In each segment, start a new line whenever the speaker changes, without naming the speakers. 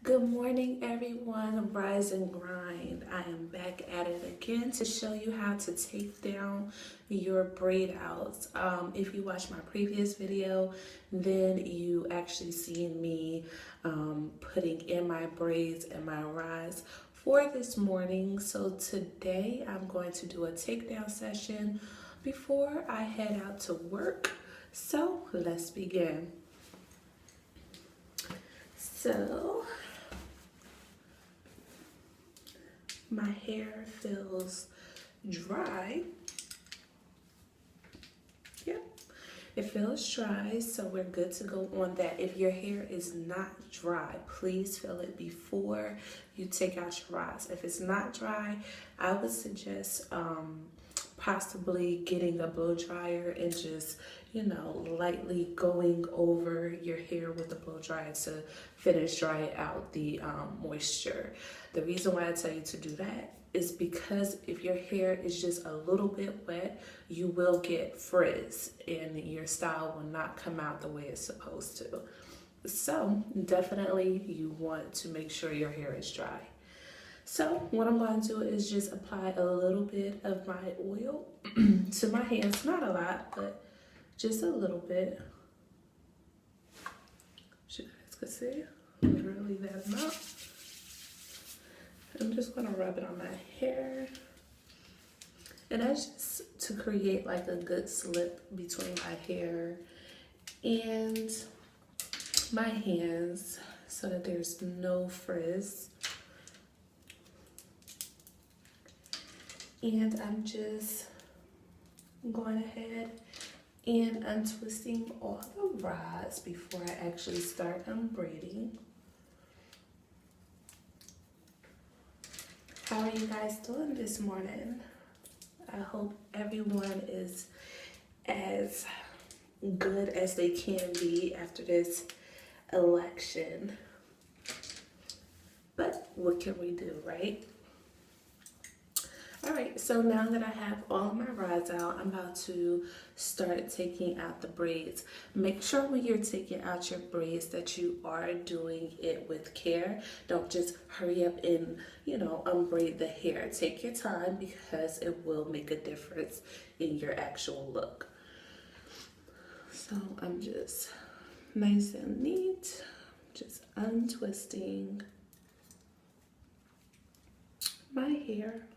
Good morning, everyone. Rise and grind. I am back at it again to show you how to take down your braid outs. If you watched my previous video, then you actually seen me putting in my braids and my rise for this morning. So today I'm going to do a takedown session before I head out to work. So let's begin. So my hair feels dry. Yep, it feels dry, so we're good to go on that. If your hair is not dry, please fill it before you take out your rise. If it's not dry, I would suggest possibly getting a blow dryer and just, lightly going over your hair with the blow dryer to finish dry out the moisture. The reason why I tell you to do that is because if your hair is just a little bit wet, you will get frizz and your style will not come out the way it's supposed to. So definitely you want to make sure your hair is dry. So what I'm going to do is just apply a little bit of my oil to my hands. Not a lot, but just a little bit. You guys can see, literally that amount. I'm just going to rub it on my hair. And that's just to create like a good slip between my hair and my hands so that there's no frizz. And I'm just going ahead and untwisting all the rods before I actually start unbraiding. How are you guys doing this morning? I hope everyone is as good as they can be after this election. But what can we do, right? All right, so now that I have all of my rods out, I'm about to start taking out the braids. Make sure when you're taking out your braids that you are doing it with care. Don't just hurry up and, unbraid the hair. Take your time because it will make a difference in your actual look. So I'm just nice and neat, just untwisting my hair.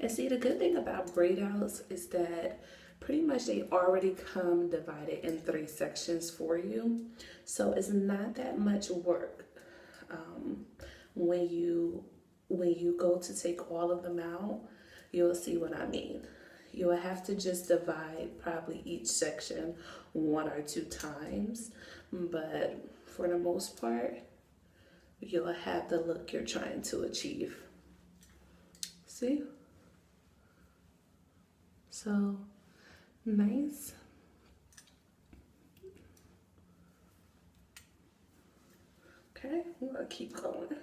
And see, the good thing about braid outs is that pretty much they already come divided in 3 sections for you. So it's not that much work when you go to take all of them out. You'll see what I mean. You'll have to just divide probably each section 1 or 2 times. But for the most part, you'll have the look you're trying to achieve. See? So nice. Okay, I'm gonna keep going.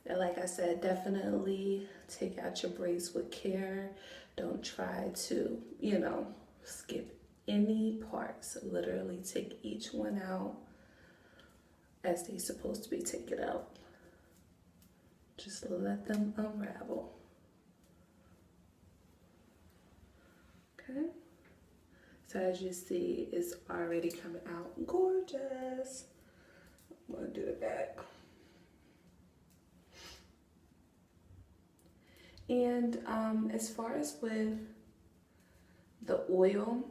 And like I said, definitely take out your braids with care. Don't try to, skip any parts. Literally take each one out as they're supposed to be taken out. Just let them unravel. Okay. So as you see, it's already coming out gorgeous. I'm gonna do the back. And as far as with the oil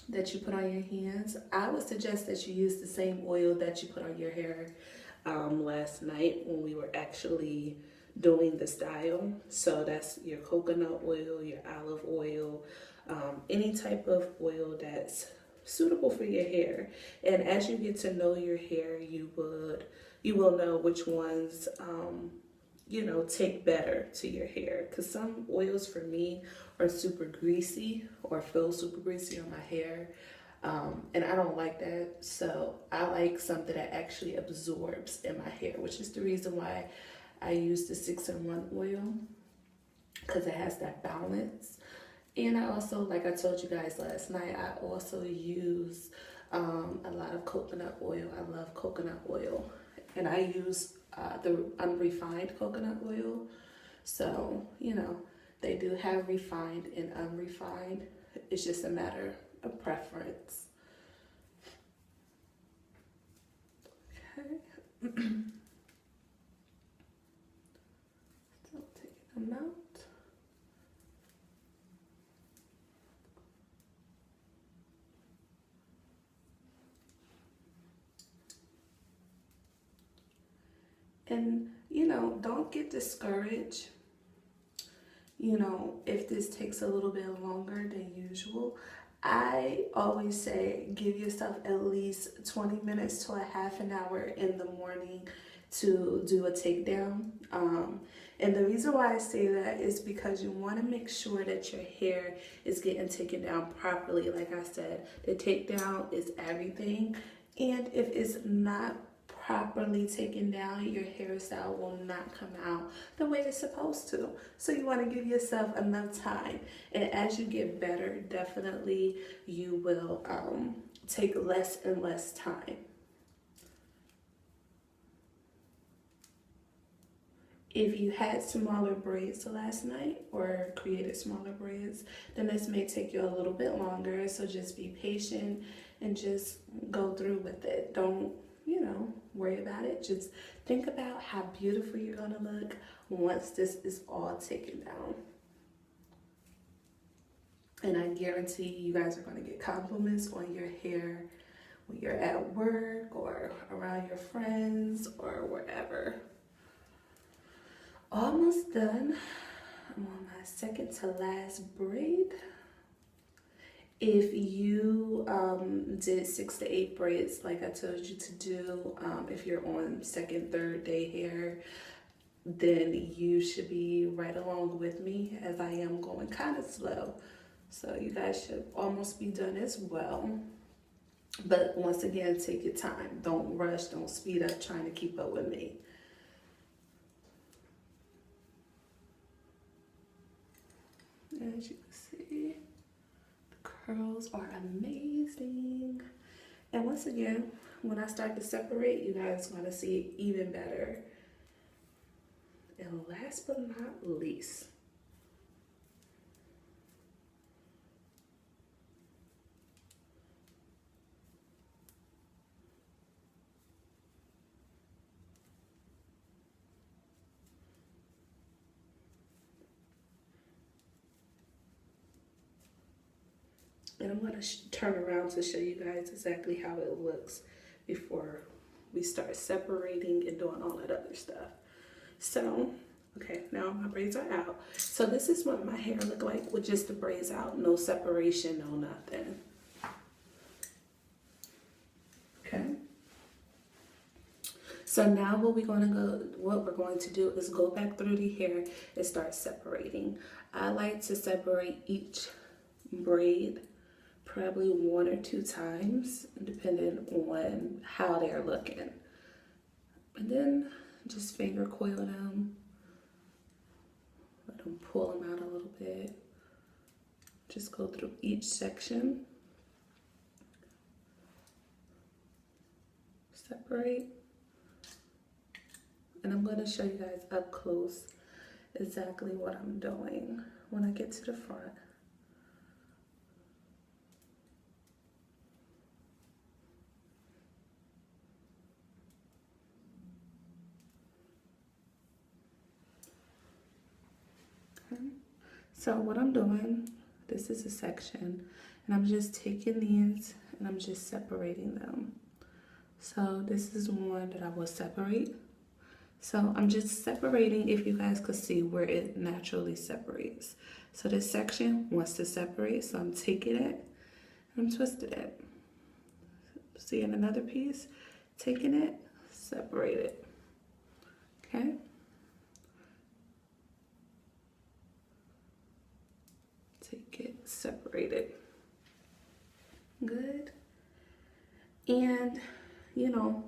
that you put on your hands, I would suggest that you use the same oil that you put on your hair last night when we were actually doing the style. So that's your coconut oil, your olive oil, any type of oil that's suitable for your hair. And as you get to know your hair, you will know which ones take better to your hair, because some oils for me are super greasy or feel super greasy on my hair. And I don't like that, so I like something that actually absorbs in my hair, which is the reason why I use the 6-in-1 oil, because it has that balance. And I also, like I told you guys last night, I also use a lot of coconut oil. I love coconut oil. And I use the unrefined coconut oil. So, you know, they do have refined and unrefined. It's just a matter of preference. Okay. So taking them out. And, you know, don't get discouraged, you know, if this takes a little bit longer than usual. I always say give yourself at least 20 minutes to a half an hour in the morning to do a takedown. And the reason why I say that is because you want to make sure that your hair is getting taken down properly. Like I said, the takedown is everything. And if it's not properly taken down, your hairstyle will not come out the way it's supposed to. So you want to give yourself enough time. And as you get better, definitely you will take less and less time. If you had smaller braids last night or created smaller braids, then this may take you a little bit longer. So just be patient and just go through with it. Don't, you know, worry about it. Just think about how beautiful you're gonna look once this is all taken down. And I guarantee you guys are gonna get compliments on your hair when you're at work or around your friends or wherever. Almost done. I'm on my second to last braid. If you did 6 to 8 braids like I told you to do, if you're on second, third day hair, then you should be right along with me as I am going kind of slow. So you guys should almost be done as well. But once again, take your time. Don't rush, don't speed up trying to keep up with me. As you can see, the curls are amazing. And once again, when I start to separate, you guys want to see it even better. And last but not least, and I'm going to turn around to show you guys exactly how it looks before we start separating and doing all that other stuff. So, okay, now my braids are out. So this is what my hair look like with just the braids out. No separation, no nothing. Okay. So now what we're going to do is go back through the hair and start separating. I like to separate each braid probably 1 or 2 times, depending on how they're looking. And then just finger coil them, let them pull them out a little bit. Just go through each section, separate. And I'm going to show you guys up close exactly what I'm doing when I get to the front. Okay. So what I'm doing, this is a section, and I'm just taking these and I'm just separating them. So this is one that I will separate. So I'm just separating, if you guys could see where it naturally separates. So this section wants to separate, so I'm taking it and I'm twisting it. See, in another piece, taking it, separate it. Okay. Take it, separate it. Good. And, you know,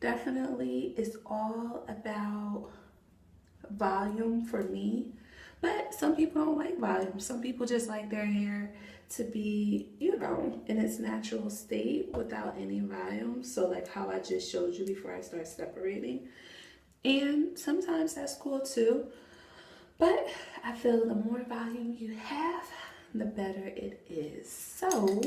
definitely it's all about volume for me, But some people don't like volume. Some people just like their hair to be, you know, in its natural state without any volume. So like how I just showed you before I start separating. And sometimes that's cool too. But I feel the more volume you have, the better it is. So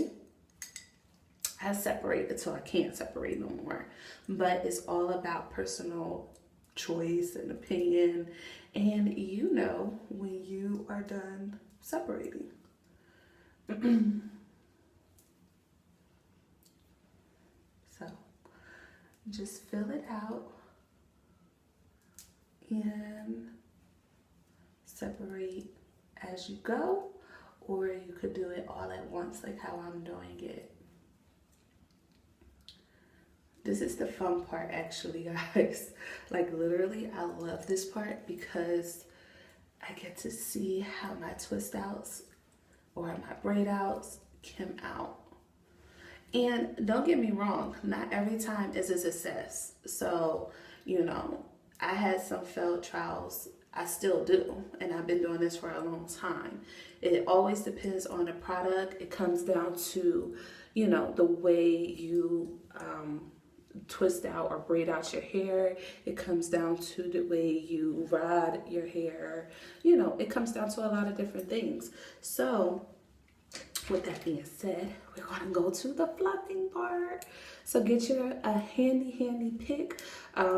I separate until I can't separate no more. But it's all about personal choice and opinion. And you know when you are done separating. So just fill it out and separate as you go, or you could do it all at once like how I'm doing it. This is the fun part actually, guys. Like literally, I love this part because I get to see how my twist outs or my braid outs come out. And don't get me wrong, not every time is a success. So, you know, I had some failed trials. I still do, and I've been doing this for a long time. It always depends on the product. It comes down to, you know, the way you twist out or braid out your hair. It comes down to the way you rod your hair. You know, it comes down to a lot of different things. So with that being said, we're going to go to the fluffing part. So get your a handy pick.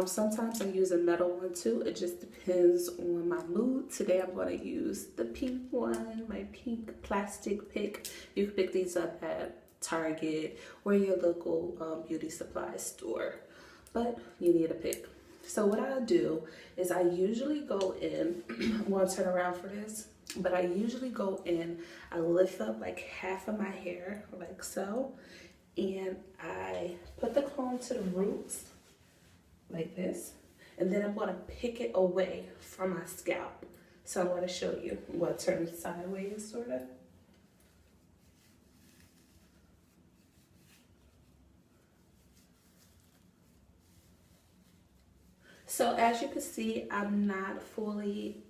Sometimes I use a metal one too. It just depends on my mood. Today I'm going to use the pink one, my pink plastic pick. You can pick these up at Target or your local beauty supply store, but you need a pick. So what I'll do is I usually go in, I'm going to turn around for this, but I usually go in, I lift up like half of my hair like so, and I put the comb to the roots like this, and then I'm going to pick it away from my scalp. So I'm going to show you. I'm going to turn it sideways sort of. So as you can see, I'm not fully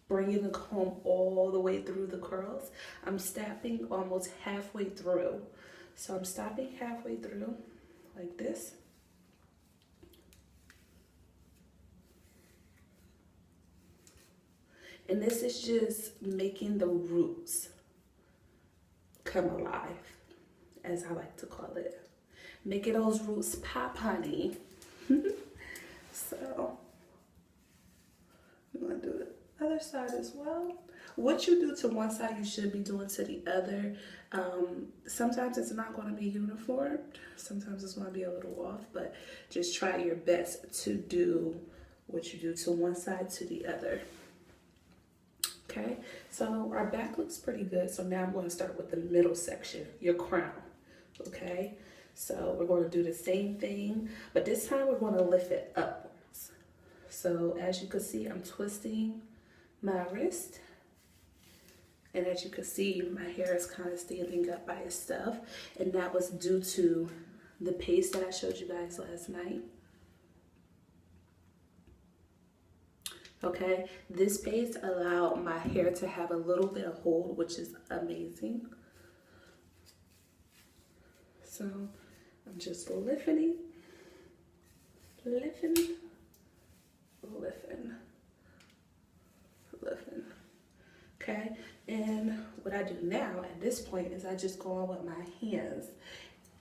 bringing the comb all the way through the curls. I'm stopping almost halfway through. So I'm stopping halfway through like this. And this is just making the roots come alive, as I like to call it. Making those roots pop, honey. So I'm gonna do the other side as well. What you do to one side, you should be doing to the other. Sometimes it's not going to be uniform. Sometimes it's going to be a little off, but just try your best to do what you do to one side to the other. Okay, so our back looks pretty good. So now I'm going to start with the middle section, your crown. Okay, so we're going to do the same thing, but this time we're going to lift it upwards. So as you can see, I'm twisting my wrist. And as you can see, my hair is kind of standing up by itself. And that was due to the paste that I showed you guys last night. Okay, this paste allowed my hair to have a little bit of hold, which is amazing. So I'm just lifting, lifting, lifting, lifting. Okay, and what I do now at this point is I just go on with my hands,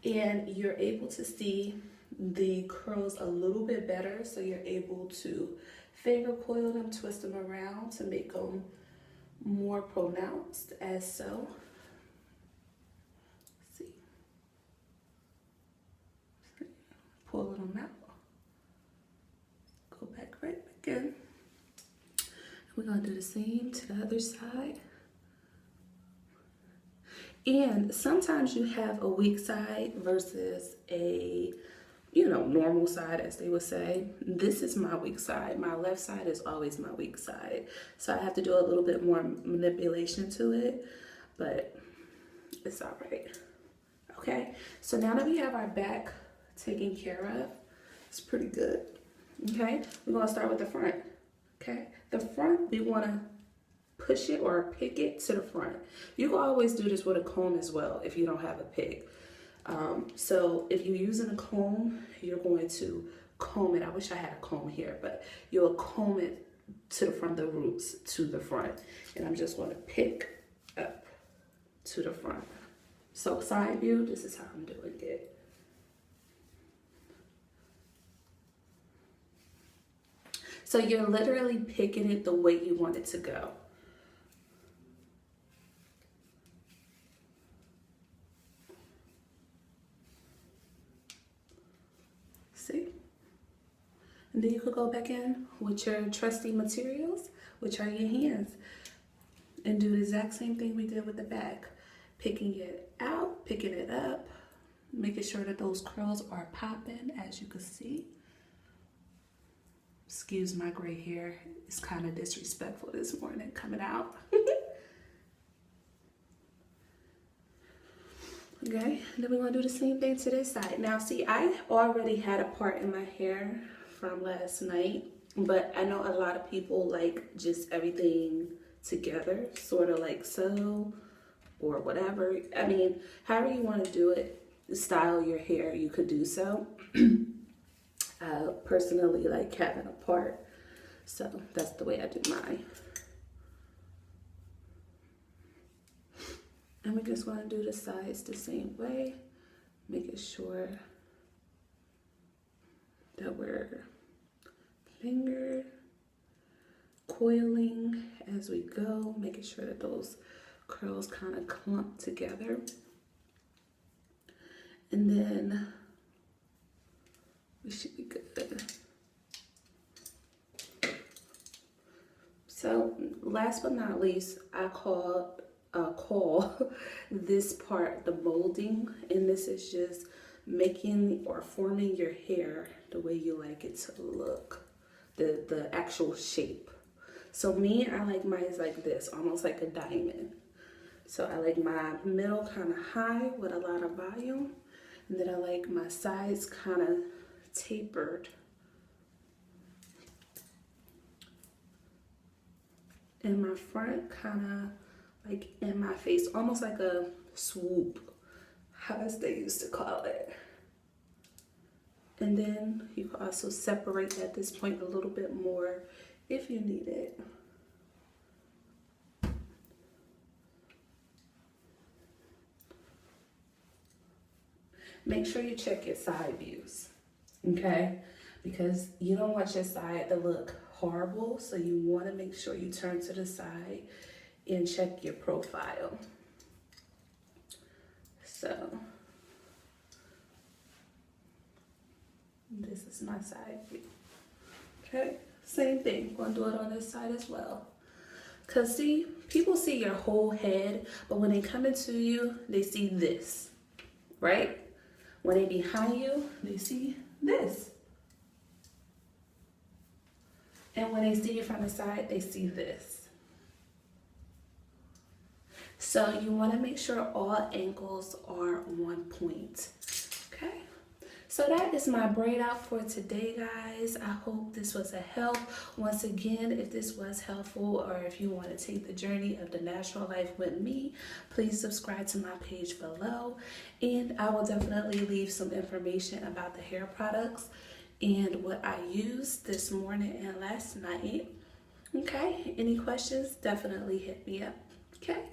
and you're able to see the curls a little bit better, so you're able to finger coil them, twist them around to make them more pronounced, as so. Let's see, pulling them out, go back right back in. We're gonna do the same to the other side. And sometimes you have a weak side versus a, you know, normal side, as they would say. This is my weak side. My left side is always my weak side. So I have to do a little bit more manipulation to it, but it's all right. Okay, so now that we have our back taken care of, it's pretty good. Okay, we're gonna start with the front. Okay, the front, we want to push it or pick it to the front. You can always do this with a comb as well if you don't have a pick. So if you're using a comb, you're going to comb it. I wish I had a comb here, but you'll comb it to the front, the roots to the front. And I'm just going to pick up to the front. So side view, this is how I'm doing it. So you're literally picking it the way you want it to go. See? And then you could go back in with your trusty materials, which are your hands, and do the exact same thing we did with the back. Picking it out, picking it up, making sure that those curls are popping, as you can see. Excuse my gray hair. It's kind of disrespectful this morning coming out. Okay, then we're gonna do the same thing to this side. Now see, I already had a part in my hair from last night, but I know a lot of people like just everything together, sort of like so, or whatever. I mean, however you want to do it, style your hair, you could do so. I personally like having a part, so that's the way I do mine. And we just want to do the sides the same way, making sure that we're finger coiling as we go, making sure that those curls kind of clump together. And then we should be good. So last but not least, I call this part the molding, and this is just making or forming your hair the way you like it to look, the actual shape. So me, I like mine like this, almost like a diamond. So I like my middle kind of high with a lot of volume, and then I like my sides kind of tapered. And my front kind of like in my face, almost like a swoop, as they used to call it. And then you can also separate at this point a little bit more if you need it. Make sure you check your side views, okay? Because you don't want your side to look horrible, so you want to make sure you turn to the side and check your profile. So this is my side view. Okay, same thing. Gonna do it on this side as well. Cause see, people see your whole head, but when they come into you, they see this, right? When they behind you, they see this. And when they see you from the side, they see this. So you want to make sure all angles are on point. Okay. So that is my braid out for today, guys. I hope this was a help. Once again, if this was helpful, or if you want to take the journey of the natural life with me, please subscribe to my page below. And I will definitely leave some information about the hair products and what I used this morning and last night. Okay, any questions, definitely hit me up. Okay.